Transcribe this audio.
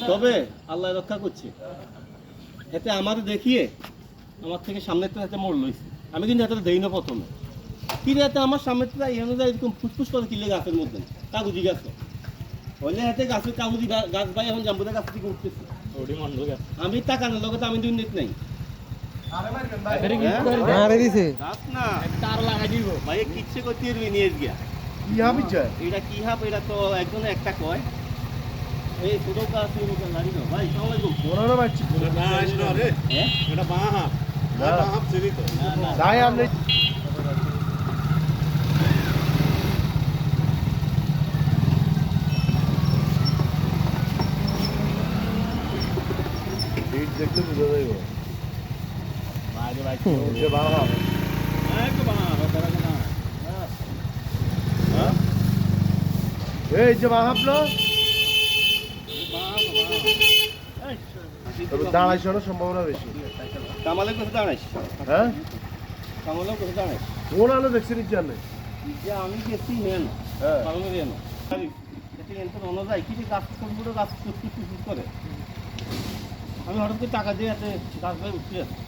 তবে আল্লাহ রক্ষা করছে, এতে আমার দেখিয়ে আমার থেকে সামনের হাতে মোড় লইছে। আমি কিন্তু হাতে দেই না প্রথমে, কি রাতে আমার সামনের থেকে এখানে যায় এরকম ফুসফুস করে কিনলে গাছের মধ্যে কাগজি গাছ হইলে হাতে গাছের কাগজি গাছ ভাই এখন জাম্বুদের গাছ থেকে উঠতেছে। আমি তাকানোর লোক তো আমি দুর্নীতি নাই ভাই কিচ্ছে করতে নিয়ে গিয়া এটা কি হাব এটা তো একজন একটা কয় এই ছোট গাছ গাড়ি না ভাই এটা বাঁ হাফ দেখতে বুঝা যাইব এই যে বাহাবলো দাঁড়াইছে না সম্ভাবনা বেশি। কামালের কাছে দাঁড়াইস, হ্যাঁ কামালের কাছে দাঁড়াইস কোন আলো দেখছেন জানে যে আমি গেছি হেন কামালের হেন মনে যায় কি গাছ কোনগুলো গাছ করে আমি হঠাৎ করে টাকা দিয়ে গাছ ভাই উঠতে যাচ্ছি।